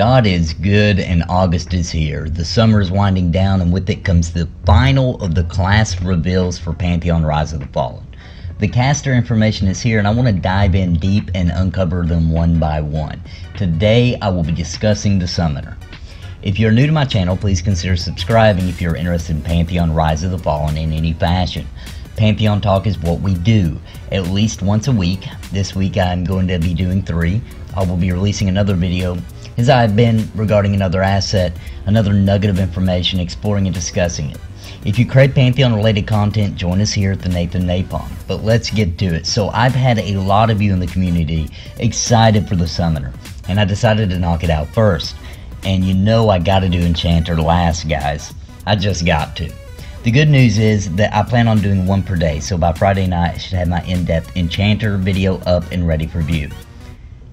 God is good and August is here. The summer is winding down and with it comes the final of the class reveals for Pantheon Rise of the Fallen. The caster information is here and I want to dive in deep and uncover them one by one. Today I will be discussing the Summoner. If you're new to my channel, please consider subscribing if you're interested in Pantheon Rise of the Fallen in any fashion. Pantheon Talk is what we do, at least once a week. This week I'm going to be doing 3. I will be releasing another video as I've been regarding another asset, another nugget of information, exploring and discussing it. If you crave Pantheon related content, join us here at the NAPALm. But let's get to it. So I've had a lot of you in the community excited for the Summoner, and I decided to knock it out first. And you know I gotta do Enchanter last, guys. I just got to. The good news is that I plan on doing 1 per day, so by Friday night I should have my in-depth Enchanter video up and ready for view.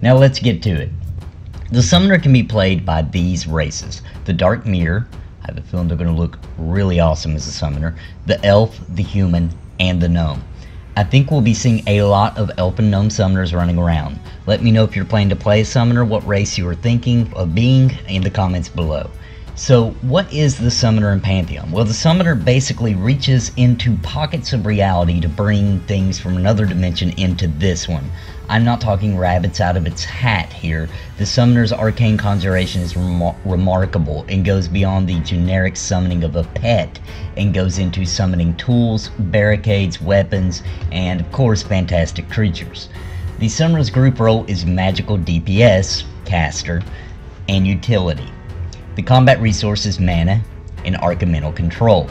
Now let's get to it. The Summoner can be played by these races. The Dark Mirror, I have a feeling they're going to look really awesome as a Summoner. The Elf, the Human, and the Gnome. I think we'll be seeing a lot of Elf and Gnome Summoners running around. Let me know if you're planning to play a Summoner, what race you are thinking of being in the comments below. So what is the Summoner in Pantheon? Well, the Summoner basically reaches into pockets of reality to bring things from another dimension into this one. I'm not talking rabbits out of its hat here. The Summoner's arcane conjuration is remarkable and goes beyond the generic summoning of a pet and goes into summoning tools, barricades, weapons, and of course fantastic creatures. The Summoner's group role is magical DPS, caster, and utility. The combat resource is mana and Archimental control.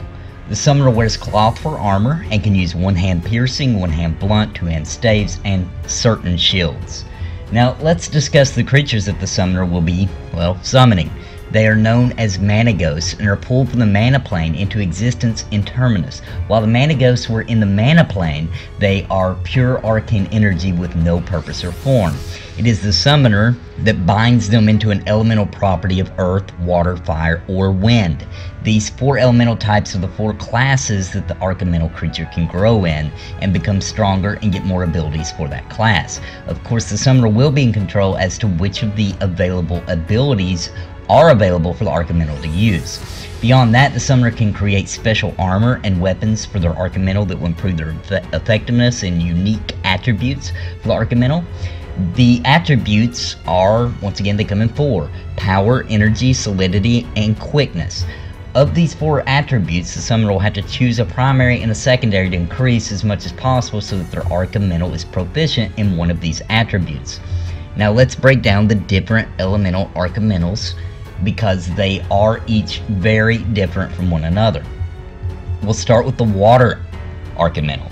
The Summoner wears cloth for armor and can use one-hand piercing, one-hand blunt, two-hand staves, and certain shields. Now let's discuss the creatures that the Summoner will be, well, summoning. They are known as mana ghosts and are pulled from the mana plane into existence in Terminus. While the mana ghosts were in the mana plane, they are pure arcane energy with no purpose or form. It is the Summoner that binds them into an elemental property of earth, water, fire, or wind. These 4 elemental types are the 4 classes that the Archimental creature can grow in and become stronger and get more abilities for that class. Of course, the Summoner will be in control as to which of the available abilities are available for the Archimental to use. Beyond that, the Summoner can create special armor and weapons for their Archimental that will improve their effectiveness and unique attributes for the Archimental. The attributes are, once again, they come in 4: power, energy, solidity, and quickness. Of these 4 attributes, the Summoner will have to choose a primary and a secondary to increase as much as possible so that their Archimental is proficient in one of these attributes. Now let's break down the different elemental Archimentals because they are each very different from one another. We'll start with the water Archimental.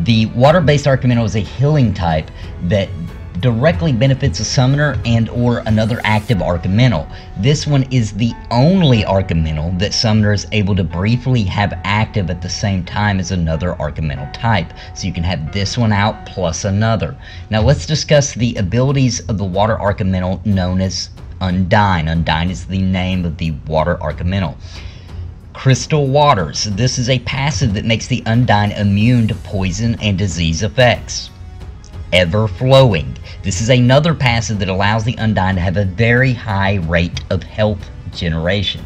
The water-based Archimental is a healing type that directly benefits a Summoner and or another active Archimental. This one is the only Archimental that Summoner is able to briefly have active at the same time as another Archimental type. So you can have this one out plus another. Now let's discuss the abilities of the water Archimental known as Undine. Undine is the name of the water Archimental. Crystal Waters. This is a passive that makes the Undine immune to poison and disease effects. Ever Flowing. This is another passive that allows the Undine to have a very high rate of health generation.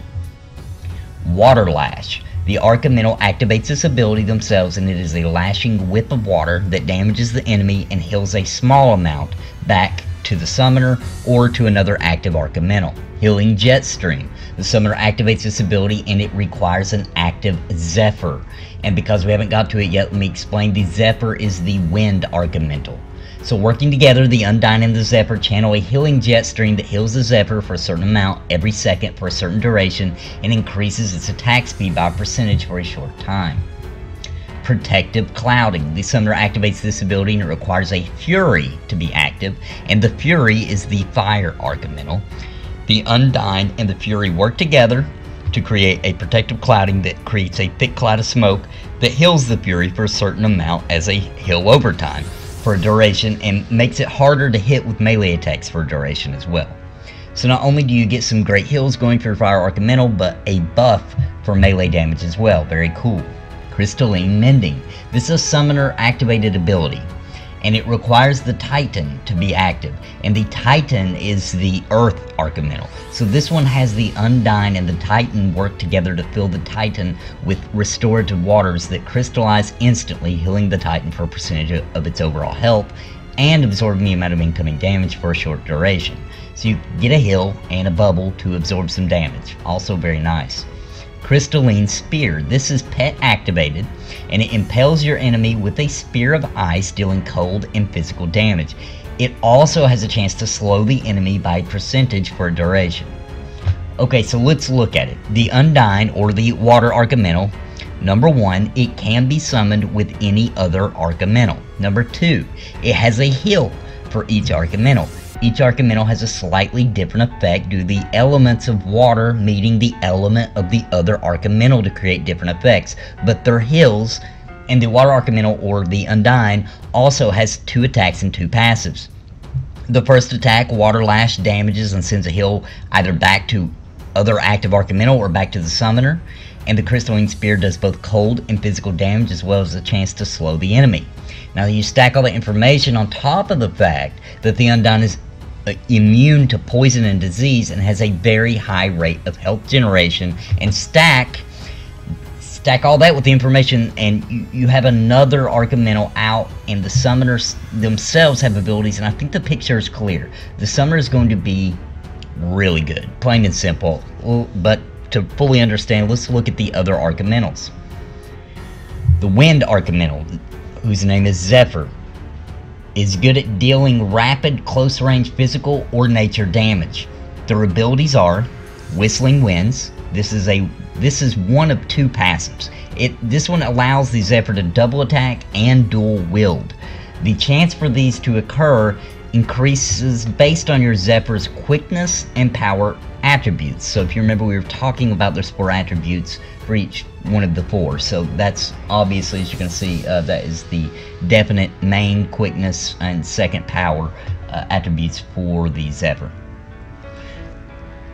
Water Lash. The Archimental activates this ability themselves and it is a lashing whip of water that damages the enemy and heals a small amount back to the Summoner or to another active Archimental. Healing Jet Stream. The Summoner activates this ability and it requires an active Zephyr. And because we haven't got to it yet, let me explain. The Zephyr is the wind Archimental. So working together, the Undine and the Zephyr channel a healing jet stream that heals the Zephyr for a certain amount every second for a certain duration and increases its attack speed by a percentage for a short time. Protective Clouding. The Summoner activates this ability and it requires a Fury to be active, and the Fury is the fire Archimental. The Undine and the Fury work together to create a protective clouding that creates a thick cloud of smoke that heals the Fury for a certain amount as a heal over time for a duration and makes it harder to hit with melee attacks for a duration as well. So not only do you get some great heals going for your fire Archimental, but a buff for melee damage as well. Very cool. Crystalline Mindy. This is a Summoner activated ability. and it requires the Titan to be active, and the Titan is the Earth Archimital. So this one has the Undine and the Titan work together to fill the Titan with restorative waters that crystallize instantly, healing the Titan for a percentage of its overall health, and absorbing the amount of incoming damage for a short duration. So you get a heal and a bubble to absorb some damage, also very nice. Crystalline Spear. This is pet activated, and it impales your enemy with a spear of ice, dealing cold and physical damage. It also has a chance to slow the enemy by a percentage for a duration. Okay, so let's look at it. The Undine, or the Water Archimital. Number 1, it can be summoned with any other Archimital. Number 2, it has a heal for each Archimital. Each Archimital has a slightly different effect due to the elements of water meeting the element of the other Archimital to create different effects, but their heals, and the Water Archimital, or the Undine, also has 2 attacks and 2 passives. The first attack, Water Lash, damages and sends a heal either back to other active Archimital or back to the summoner, and the Crystalline Spear does both cold and physical damage as well as a chance to slow the enemy. Now you stack all the information on top of the fact that the Undine is immune to poison and disease and has a very high rate of health generation, and stack all that with the information, and you have another Archimital out, and the summoners themselves have abilities, and I think the picture is clear. The summoner is going to be really good, plain and simple. But to fully understand, let's look at the other Archimitals. The Wind Archimital, whose name is Zephyr, is good at dealing rapid, close-range physical or nature damage. Their abilities are Whistling Winds. This is one of 2 passives. This one allows the Zephyr to double attack and dual wield. The chance for these to occur increases based on your Zephyr's quickness and power attributes. So if you remember, we were talking about their 4 attributes for each one of the 4. So that's obviously, as you can see, that is the definite main quickness and second power attributes for the Zephyr.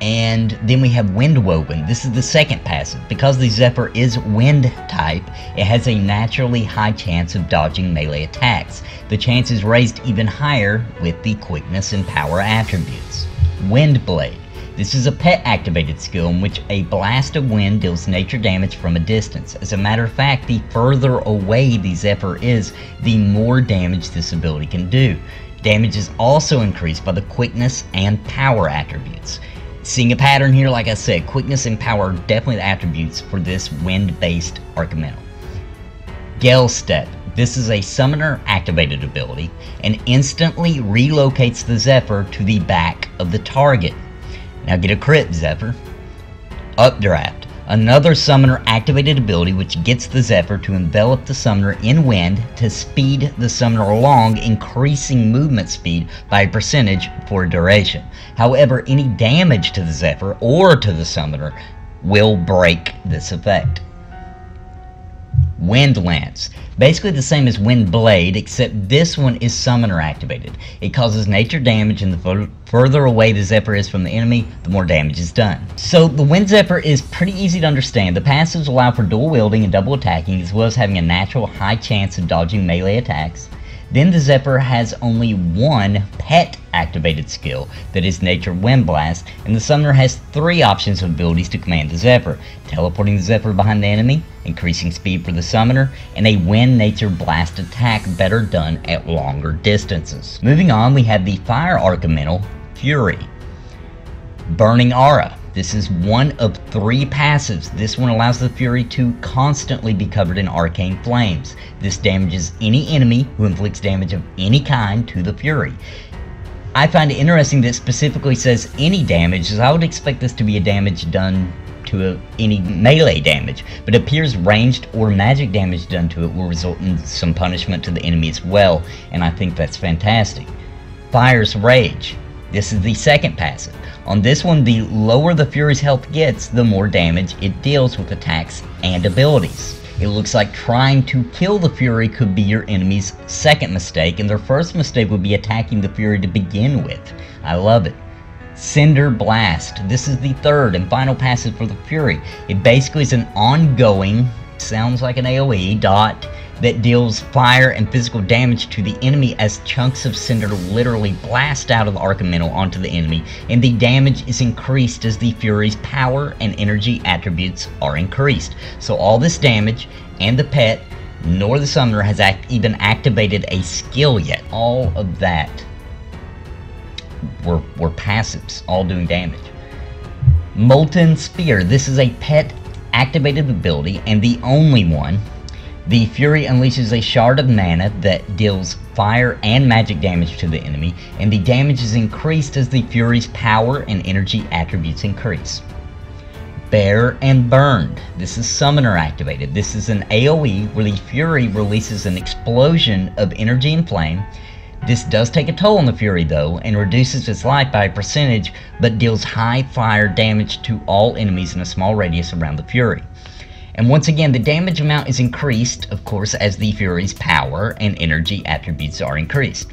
And then we have Wind Woven. This is the second passive. Because the Zephyr is wind type, it has a naturally high chance of dodging melee attacks. The chance is raised even higher with the quickness and power attributes. Wind Blade. This is a pet activated skill in which a blast of wind deals nature damage from a distance. As a matter of fact, the further away the Zephyr is, the more damage this ability can do. Damage is also increased by the quickness and power attributes. Seeing a pattern here, like I said, quickness and power are definitely the attributes for this wind-based Archimital. Gale Step. This is a summoner activated ability and instantly relocates the Zephyr to the back of the target. Now get a crit, Zephyr. Updraft. Another summoner activated ability which gets the Zephyr to envelop the summoner in wind to speed the summoner along, increasing movement speed by a percentage for a duration. However, any damage to the Zephyr or to the summoner will break this effect. Wind Lance. Basically the same as Wind Blade, except this one is summoner activated. It causes nature damage, and the further away the Zephyr is from the enemy, the more damage is done. So the Wind Zephyr is pretty easy to understand. The passives allow for dual wielding and double attacking, as well as having a natural high chance of dodging melee attacks. Then the Zephyr has only one pet activated skill, that is Nature Wind Blast, and the summoner has 3 options of abilities to command the Zephyr: teleporting the Zephyr behind the enemy, increasing speed for the summoner, and a Wind Nature Blast attack better done at longer distances. Moving on, we have the Fire Archimital, Fury. Burning Aura. This is one of 3 passives. This one allows the Fury to constantly be covered in arcane flames. This damages any enemy who inflicts damage of any kind to the Fury. I find it interesting that it specifically says any damage, as I would expect this to be a damage done to any melee damage, but it appears ranged or magic damage done to it will result in some punishment to the enemy as well, and I think that's fantastic. Fire's Rage. This is the second passive. On this one, the lower the Fury's health gets, the more damage it deals with attacks and abilities. It looks like trying to kill the Fury could be your enemy's second mistake, and their first mistake would be attacking the Fury to begin with. I love it. Cinder Blast. This is the third and final passive for the Fury. It basically is an ongoing, sounds like an AoE, dot, that deals fire and physical damage to the enemy as chunks of cinder literally blast out of the Archimital onto the enemy, and the damage is increased as the Fury's power and energy attributes are increased. So all this damage, and the pet, nor the summoner has even activated a skill yet. All of that were passives, all doing damage. Molten Sphere. This is a pet activated ability, and the only one. The Fury unleashes a shard of mana that deals fire and magic damage to the enemy, and the damage is increased as the Fury's power and energy attributes increase. Bear and Burned. This is summoner activated. This is an AoE where the Fury releases an explosion of energy and flame. This does take a toll on the Fury though, and reduces its life by a percentage, but deals high fire damage to all enemies in a small radius around the Fury. And once again, the damage amount is increased, of course, as the Fury's power and energy attributes are increased.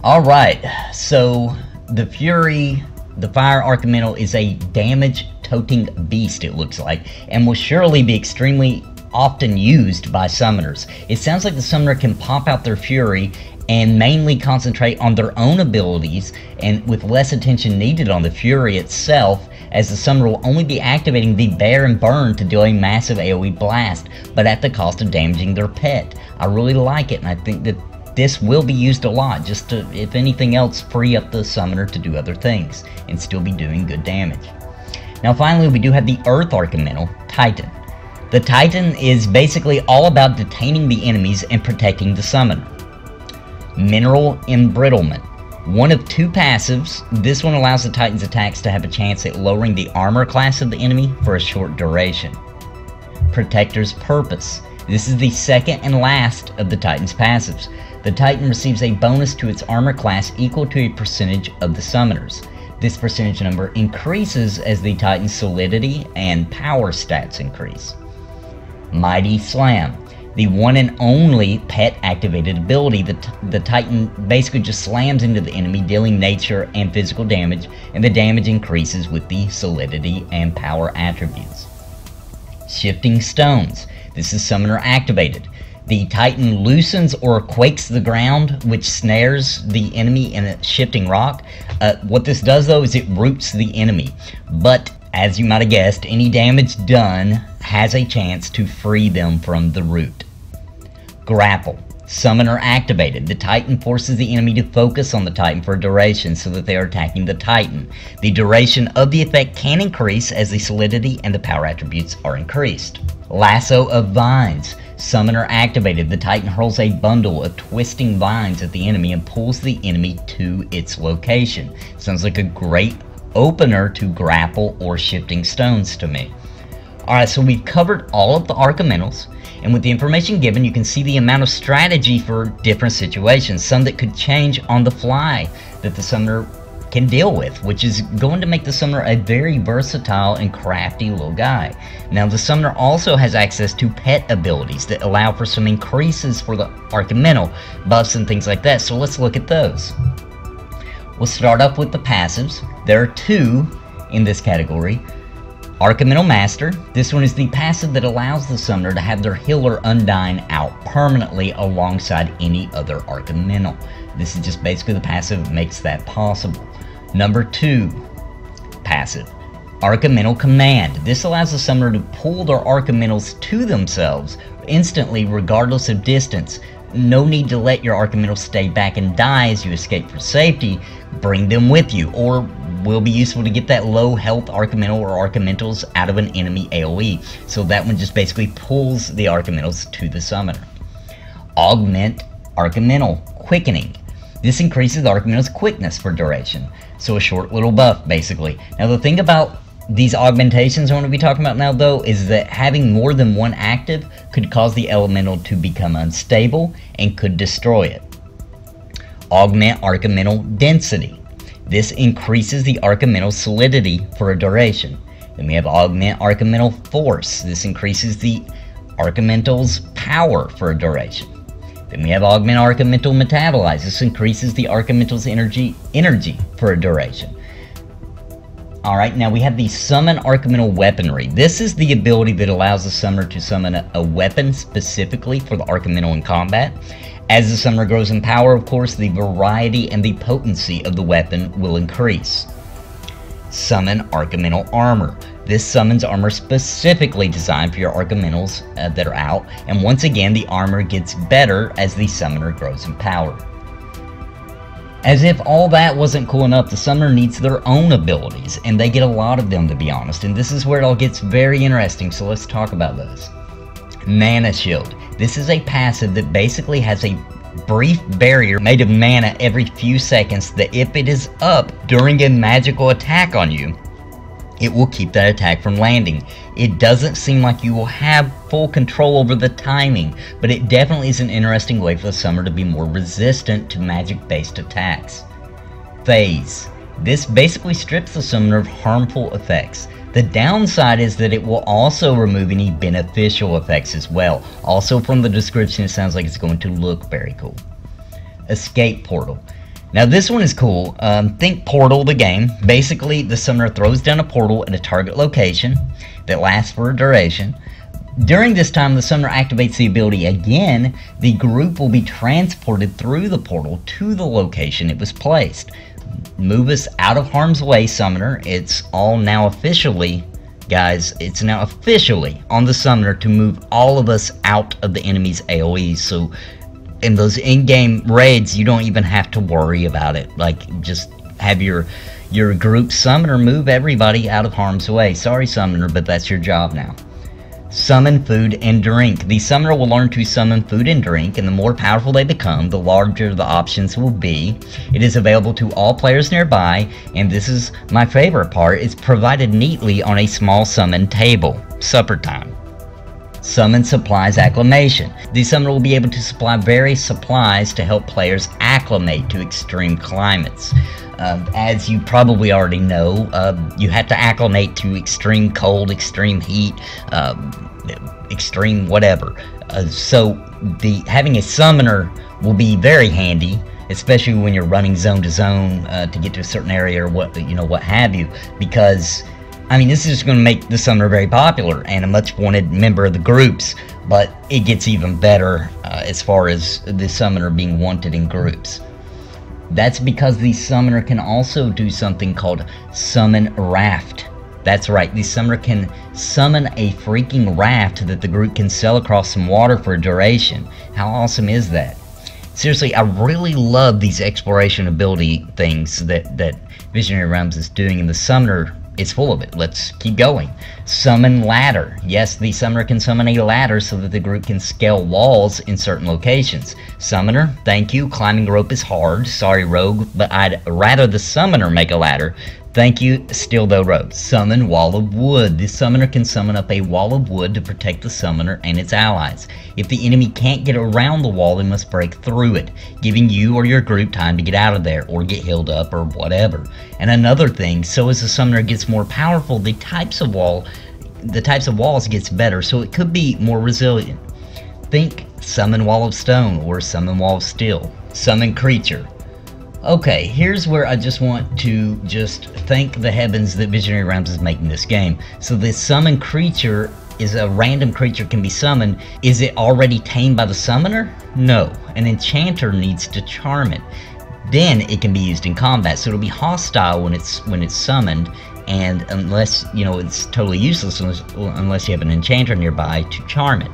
Alright, so the Fury, the Fire Archimital, is a damage-toting beast, it looks like, and will surely be extremely often used by summoners. It sounds like the summoner can pop out their Fury and mainly concentrate on their own abilities, and with less attention needed on the Fury itself, as the summoner will only be activating the Bear and Burn to do a massive AoE blast, but at the cost of damaging their pet. I really like it, and I think that this will be used a lot, just to, if anything else, free up the summoner to do other things, and still be doing good damage. Now finally, we do have the Earth Archimital, Titan. The Titan is basically all about detaining the enemies and protecting the summoner. Mineral Embrittlement. One of two passives. This one allows the Titan's attacks to have a chance at lowering the armor class of the enemy for a short duration. Protector's Purpose. This is the second and last of the Titan's passives. The Titan receives a bonus to its armor class equal to a percentage of the summoners. This percentage number increases as the Titan's solidity and power stats increase. Mighty Slam. The one and only pet activated ability. The Titan basically just slams into the enemy, dealing nature and physical damage, and the damage increases with the solidity and power attributes. Shifting Stones. This is summoner activated. The Titan loosens or quakes the ground, which snares the enemy in a shifting rock. What this does though is it roots the enemy, but as you might have guessed, any damage done has a chance to free them from the root. Grapple. Summoner activated. The Titan forces the enemy to focus on the Titan for a duration so that they are attacking the Titan. The duration of the effect can increase as the solidity and the power attributes are increased. Lasso of Vines. Summoner activated. The Titan hurls a bundle of twisting vines at the enemy and pulls the enemy to its location. Sounds like a great opener to grapple or shifting stones to me. Alright, so we've covered all of the Archimitals, and with the information given, you can see the amount of strategy for different situations, some that could change on the fly that the summoner can deal with, which is going to make the summoner a very versatile and crafty little guy. Now, the summoner also has access to pet abilities that allow for some increases for the Archimital, buffs and things like that, so let's look at those. We'll start off with the passives. There are two in this category. Archimital Master. This one is the passive that allows the summoner to have their healer Undine out permanently alongside any other Archimital. This is just basically the passive that makes that possible. Number 2 passive, Committal Command. This allows the summoner to pull their Archimitals to themselves instantly regardless of distance. No need to let your Archimital stay back and die as you escape for safety. Bring them with you, or will be useful to get that low health Archimital or Archimitals out of an enemy AoE. So that one just basically pulls the Archimitals to the summoner. Augment Archimital Quickening. This increases the Archimital's quickness for duration. So a short little buff, basically. Now the thing about these augmentations I want to be talking about now, though, is that having more than one active could cause the elemental to become unstable and could destroy it. Augment Archimital Density. This increases the Archimital's solidity for a duration. Then we have Augment Archimital Force. This increases the Archimital's power for a duration. Then we have Augment Archimital Metabolize. This increases the Archimital's energy for a duration. Alright, now we have the Summon Archimital Weaponry. This is the ability that allows the summoner to summon a weapon specifically for the Archimital in combat. As the summoner grows in power, of course, the variety and the potency of the weapon will increase. Summon Archimital Armor. This summons armor specifically designed for your Archimitals that are out, and once again the armor gets better as the summoner grows in power. As if all that wasn't cool enough, the summoner needs their own abilities, and they get a lot of them, to be honest, and this is where it all gets very interesting, so let's talk about those. Mana Shield. This is a passive that basically has a brief barrier made of mana every few seconds that if it is up during a magical attack on you, it will keep that attack from landing. It doesn't seem like you will have full control over the timing, but it definitely is an interesting way for the summoner to be more resistant to magic-based attacks. Phase. This basically strips the summoner of harmful effects. The downside is that it will also remove any beneficial effects as well. Also from the description it sounds like it's going to look very cool. Escape Portal. Now this one is cool. Think Portal the game. Basically the summoner throws down a portal at a target location that lasts for a duration. During this time the summoner activates the ability again. The group will be transported through the portal to the location it was placed. Move us out of harm's way, summoner. It's all now officially, guys, it's now officially on the summoner to move all of us out of the enemy's AoE. So in those in-game raids, you don't even have to worry about it. Like, just have your group summoner move everybody out of harm's way. Sorry, summoner, but that's your job now. Summon food and drink. The summoner will learn to summon food and drink, and the more powerful they become, the larger the options will be. It is available to all players nearby, and this is my favorite part, it's provided neatly on a small summon table. Supper time. Summon Supplies Acclimation. The summoner will be able to supply various supplies to help players acclimate to extreme climates. As you probably already know, you have to acclimate to extreme cold, extreme heat, extreme whatever. So having a summoner will be very handy, especially when you're running zone to zone to get to a certain area or what have you, because I mean, this is just going to make the summoner very popular and a much wanted member of the groups, but it gets even better as far as the summoner being wanted in groups. That's because the summoner can also do something called Summon Raft. That's right, the summoner can summon a freaking raft that the group can sail across some water for a duration. How awesome is that? Seriously, I really love these exploration ability things that Visionary Realms is doing, and the summoner is full of it. Let's keep going. Summon Ladder. Yes, the summoner can summon a ladder so that the group can scale walls in certain locations. Summoner, thank you. Climbing rope is hard. Sorry, rogue, but I'd rather the summoner make a ladder. Thank you, still though, rogue. Summon Wall of Wood. The summoner can summon up a wall of wood to protect the summoner and its allies. If the enemy can't get around the wall, they must break through it, giving you or your group time to get out of there or get healed up or whatever. And another thing, so as the summoner gets more powerful, the types of walls gets better, so it could be more resilient. Think Summon Wall of Stone or Summon Wall of Steel. Summon Creature. Okay, here's where I just want to thank the heavens that Visionary Realms is making this game. So this summon creature is a random creature can be summoned. Is it already tamed by the summoner? No. An enchanter needs to charm it. Then it can be used in combat, so it'll be hostile when it's summoned, and unless, it's totally useless unless you have an enchanter nearby to charm it.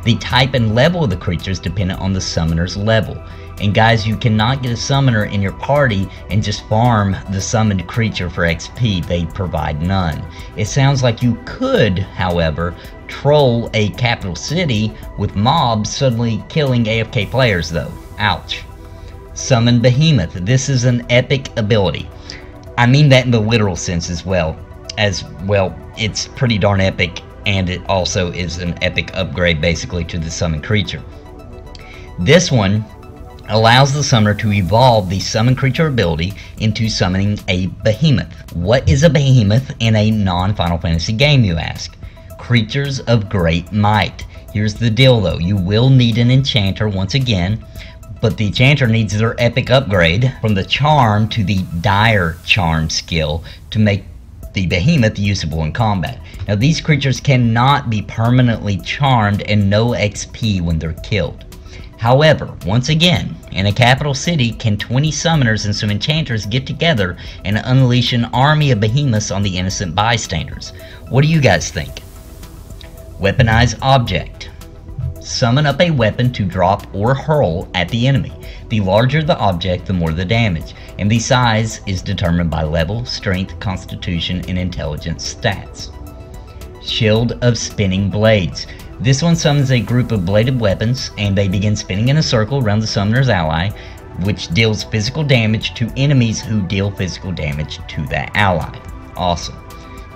The type and level of the creature is dependent on the summoner's level. And guys, you cannot get a summoner in your party and just farm the summoned creature for XP. They provide none. It sounds like you could, however, troll a capital city with mobs suddenly killing AFK players though. Ouch. Summon Behemoth. This is an epic ability. I mean that in the literal sense as well. It's pretty darn epic, and it also is an epic upgrade basically to the summoned creature. This one allows the summoner to evolve the summon creature ability into summoning a behemoth. What is a behemoth in a non-Final Fantasy game, you ask? Creatures of great might. Here's the deal though, you will need an enchanter once again, but the enchanter needs their epic upgrade from the charm to the dire charm skill to make the Behemoth usable in combat. Now these creatures cannot be permanently charmed and no XP when they're killed. However, once again, in a capital city, can 20 summoners and some enchanters get together and unleash an army of behemoths on the innocent bystanders? What do you guys think? Weaponize Object. Summon up a weapon to drop or hurl at the enemy. The larger the object, the more the damage, and the size is determined by level, strength, constitution, and intelligence stats. Shield of Spinning Blades. This one summons a group of bladed weapons, and they begin spinning in a circle around the summoner's ally, which deals physical damage to enemies who deal physical damage to that ally. Awesome.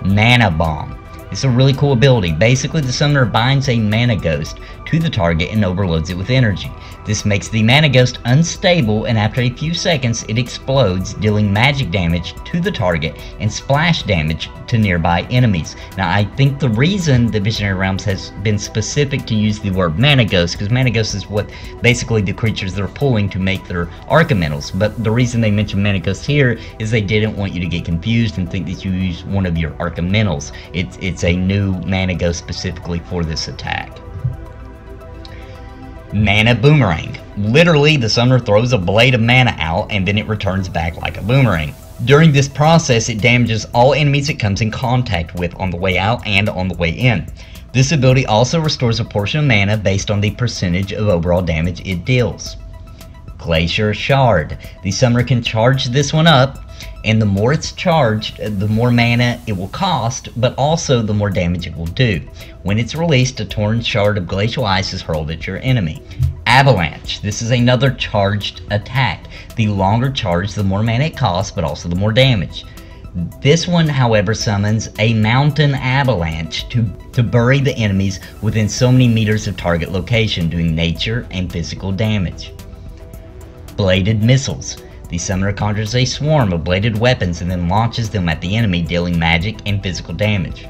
NAPALm. It's a really cool ability. Basically, the summoner binds a mana ghost to the target and overloads it with energy. This makes the mana ghost unstable, and after a few seconds it explodes, dealing magic damage to the target and splash damage to nearby enemies. Now I think the reason the Visionary Realms has been specific to use the word mana ghost, because mana ghost is what basically the creatures they're pulling to make their archimetals, but the reason they mention mana ghost here is they didn't want you to get confused and think that you use one of your archimetals. It's a new mana ghost specifically for this attack. Mana Boomerang. Literally, the summoner throws a blade of mana out and then it returns back like a boomerang. During this process, it damages all enemies it comes in contact with on the way out and on the way in. This ability also restores a portion of mana based on the percentage of overall damage it deals. Glacier Shard. The summoner can charge this one up, and the more it's charged, the more mana it will cost, but also the more damage it will do. When it's released, a torn shard of glacial ice is hurled at your enemy. Avalanche. This is another charged attack. The longer charge, the more mana it costs, but also the more damage. This one, however, summons a mountain avalanche to bury the enemies within so many meters of target location, doing nature and physical damage. Bladed Missiles. The summoner conjures a swarm of bladed weapons and then launches them at the enemy, dealing magic and physical damage.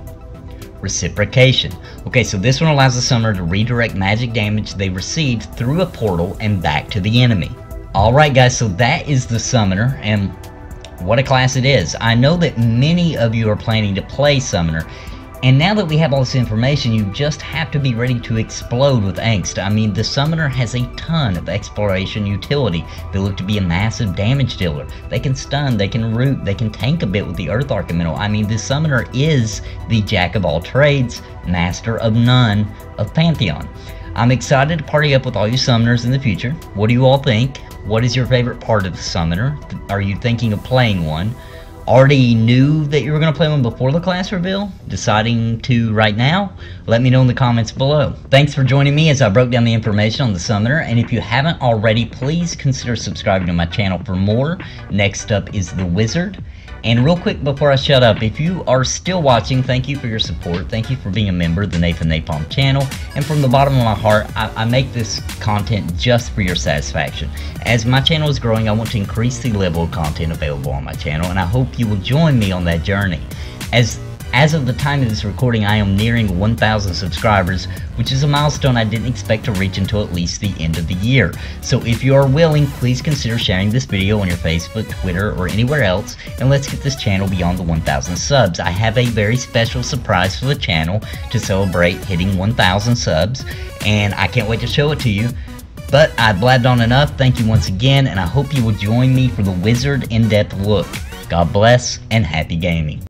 Reciprocation. Okay, so this one allows the summoner to redirect magic damage they received through a portal and back to the enemy. Alright guys, so that is the summoner, and what a class it is. I know that many of you are planning to play summoner, and now that we have all this information, you just have to be ready to explode with angst. I mean, the summoner has a ton of exploration utility. They look to be a massive damage dealer. They can stun, they can root, they can tank a bit with the Earth Archimetal. I mean, the summoner is the jack of all trades, master of none of Pantheon. I'm excited to party up with all you summoners in the future. What do you all think? What is your favorite part of the summoner? Are you thinking of playing one? Already knew that you were going to play one before the class reveal? Deciding to right now? Let me know in the comments below. Thanks for joining me as I broke down the information on the summoner, and if you haven't already, please consider subscribing to my channel for more. Next up is the wizard. And real quick before I shut up, if you are still watching, thank you for your support. Thank you for being a member of the NAPALm channel. And from the bottom of my heart, I make this content just for your satisfaction. As my channel is growing, I want to increase the level of content available on my channel, and I hope you will join me on that journey. As of the time of this recording, I am nearing 1,000 subscribers, which is a milestone I didn't expect to reach until at least the end of the year. So if you are willing, please consider sharing this video on your Facebook, Twitter, or anywhere else, and let's get this channel beyond the 1,000 subs. I have a very special surprise for the channel to celebrate hitting 1,000 subs, and I can't wait to show it to you. But I blabbed on enough. Thank you once again, and I hope you will join me for the Wizard in-depth look. God bless, and happy gaming.